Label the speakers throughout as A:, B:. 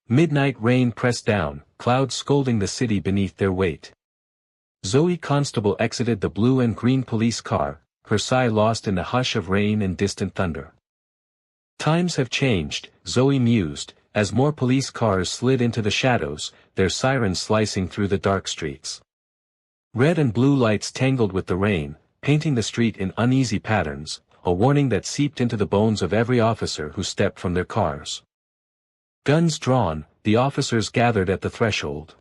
A: Midnight rain pressed down, clouds scolding the city beneath their weight. Zoe Constable exited the blue and green police car, her sigh lost in the hush of rain and distant thunder. Times have changed, Zoe mused, as more police cars slid into the shadows, their sirens slicing through the dark streets. Red and blue lights tangled with the rain, painting the street in uneasy patterns, a warning that seeped into the bones of every officer who stepped from their cars. Guns drawn, the officers gathered at the threshold.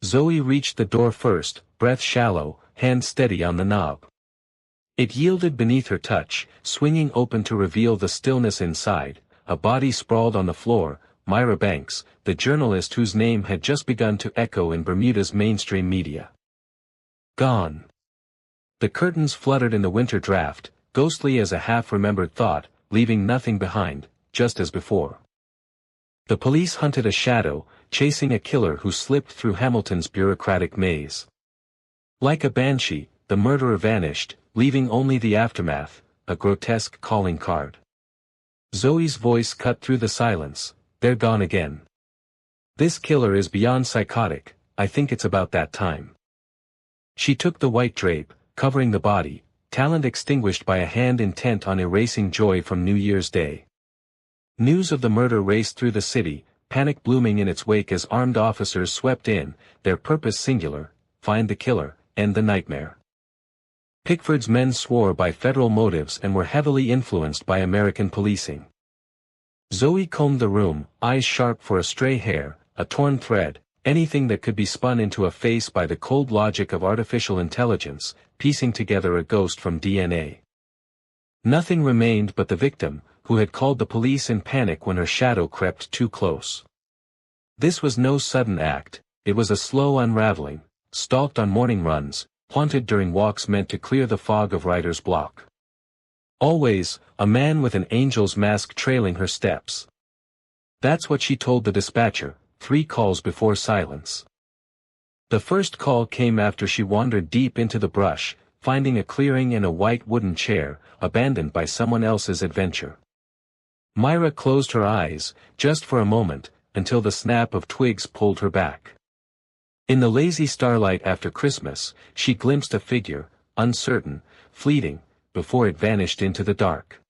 A: Zoe reached the door first, breath shallow, hand steady on the knob. It yielded beneath her touch, swinging open to reveal the stillness inside. A body sprawled on the floor, Myra Banks, the journalist whose name had just begun to echo in Bermuda's mainstream media. Gone. The curtains fluttered in the winter draft, ghostly as a half-remembered thought, leaving nothing behind, just as before. The police hunted a shadow, chasing a killer who slipped through Hamilton's bureaucratic maze. Like a banshee, the murderer vanished, leaving only the aftermath, a grotesque calling card. Zoe's voice cut through the silence, "They're gone again. This killer is beyond psychotic, I think it's about that time." She took the white drape, covering the body, talent extinguished by a hand intent on erasing joy from New Year's Day. News of the murder raced through the city, panic blooming in its wake as armed officers swept in, their purpose singular: find the killer, end the nightmare. Pickford's men swore by federal motives and were heavily influenced by American policing. Zoe combed the room, eyes sharp for a stray hair, a torn thread, anything that could be spun into a face by the cold logic of artificial intelligence, piecing together a ghost from DNA. Nothing remained but the victim, who had called the police in panic when her shadow crept too close. This was no sudden act, it was a slow unraveling, stalked on morning runs, haunted during walks meant to clear the fog of writer's block. Always, a man with an angel's mask trailing her steps. That's what she told the dispatcher, 3 calls before silence. The first call came after she wandered deep into the brush, finding a clearing and a white wooden chair, abandoned by someone else's adventure. Myra closed her eyes, just for a moment, until the snap of twigs pulled her back. In the lazy starlight after Christmas, she glimpsed a figure, uncertain, fleeting, before it vanished into the dark.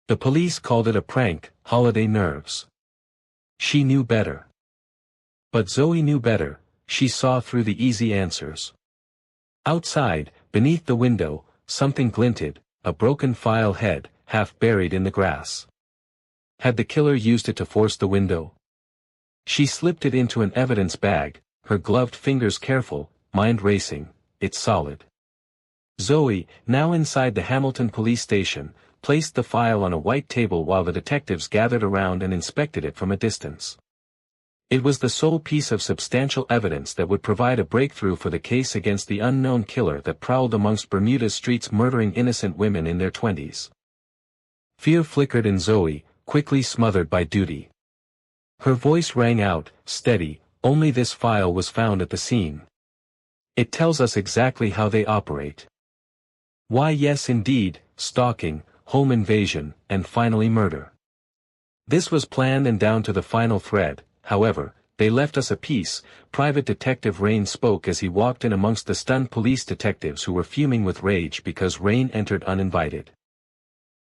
A: The police called it a prank, holiday nerves. She knew better. But Zoe knew better, she saw through the easy answers. Outside, beneath the window, something glinted, a broken file head, half buried in the grass. Had the killer used it to force the window? She slipped it into an evidence bag, her gloved fingers careful, mind racing, it's solid. Zoe, now inside the Hamilton police station, placed the file on a white table while the detectives gathered around and inspected it from a distance. It was the sole piece of substantial evidence that would provide a breakthrough for the case against the unknown killer that prowled amongst Bermuda's streets murdering innocent women in their 20s. Fear flickered in Zoe, quickly smothered by duty. Her voice rang out, steady, only this file was found at the scene. It tells us exactly how they operate. Why, yes indeed, stalking, home invasion, and finally murder. This was planned and down to the final thread. However, they left us a piece. Private Detective Rain spoke as he walked in amongst the stunned police detectives who were fuming with rage because Rain entered uninvited.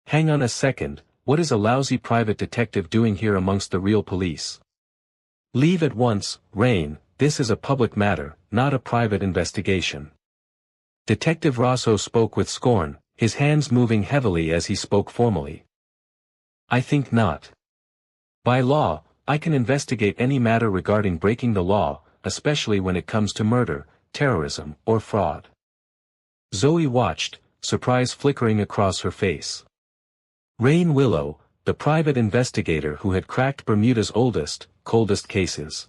A: Hang on a second, what is a lousy private detective doing here amongst the real police? Leave at once, Rain, this is a public matter, not a private investigation. Detective Rosso spoke with scorn, his hands moving heavily as he spoke formally. I think not. By law, I can investigate any matter regarding breaking the law, especially when it comes to murder, terrorism, or fraud. Zoe watched, surprise flickering across her face. Rain Willow, the private investigator who had cracked Bermuda's oldest, coldest cases.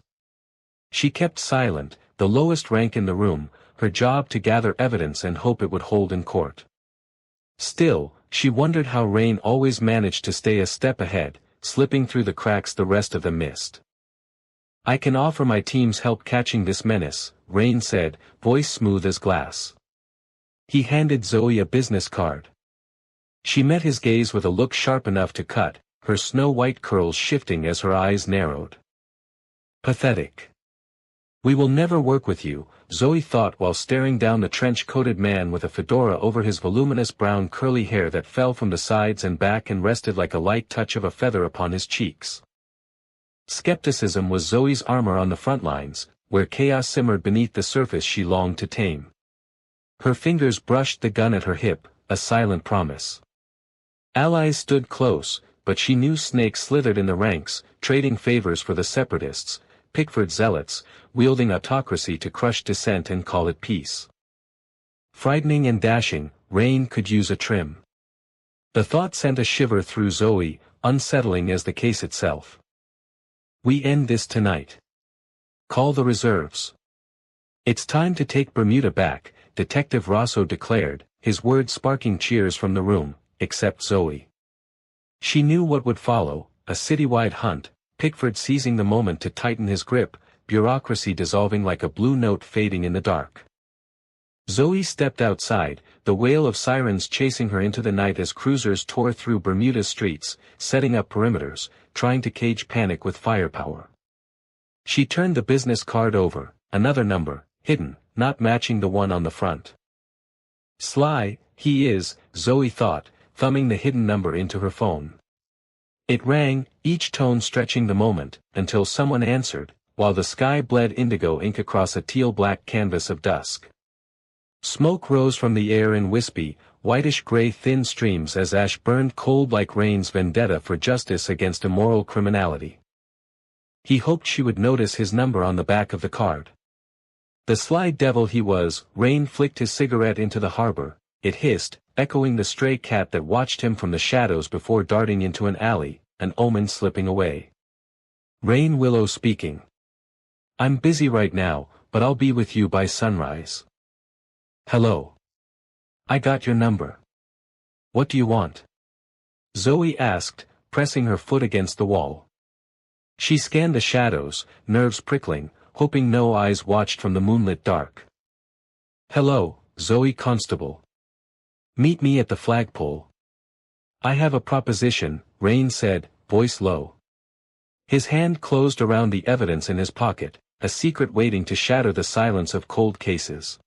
A: She kept silent, the lowest rank in the room, her job to gather evidence and hope it would hold in court. Still, she wondered how Rain always managed to stay a step ahead, slipping through the cracks the rest of them missed. I can offer my team's help catching this menace, Rain said, voice smooth as glass. He handed Zoe a business card. She met his gaze with a look sharp enough to cut, her snow-white curls shifting as her eyes narrowed. Pathetic. We will never work with you, Zoe thought while staring down the trench-coated man with a fedora over his voluminous brown curly hair that fell from the sides and back and rested like a light touch of a feather upon his cheeks. Skepticism was Zoe's armor on the front lines, where chaos simmered beneath the surface she longed to tame. Her fingers brushed the gun at her hip, a silent promise. Allies stood close, but she knew snakes slithered in the ranks, trading favors for the separatists, Pickford zealots, wielding autocracy to crush dissent and call it peace. Frightening and dashing, Rain could use a trim. The thought sent a shiver through Zoe, unsettling as the case itself. We end this tonight. Call the reserves. It's time to take Bermuda back, Detective Rosso declared, his words sparking cheers from the room, except Zoe. She knew what would follow, a citywide hunt, Pickford seizing the moment to tighten his grip, bureaucracy dissolving like a blue note fading in the dark. Zoe stepped outside, the wail of sirens chasing her into the night as cruisers tore through Bermuda's streets, setting up perimeters, trying to cage panic with firepower. She turned the business card over, another number, hidden, not matching the one on the front. Sly, he is, Zoe thought, thumbing the hidden number into her phone. It rang, each tone stretching the moment, until someone answered, while the sky bled indigo ink across a teal-black canvas of dusk. Smoke rose from the air in wispy, whitish-gray thin streams as ash burned cold like Rain's vendetta for justice against immoral criminality. He hoped she would notice his number on the back of the card. The sly devil he was, Rain flicked his cigarette into the harbor, it hissed, echoing the stray cat that watched him from the shadows before darting into an alley, an omen slipping away. Rain Willow speaking. I'm busy right now, but I'll be with you by sunrise. Hello. I got your number. What do you want? Zoe asked, pressing her foot against the wall. She scanned the shadows, nerves prickling, hoping no eyes watched from the moonlit dark. Hello, Zoe Constable. Meet me at the flagpole. I have a proposition, Rain said, voice low. His hand closed around the evidence in his pocket, a secret waiting to shatter the silence of cold cases.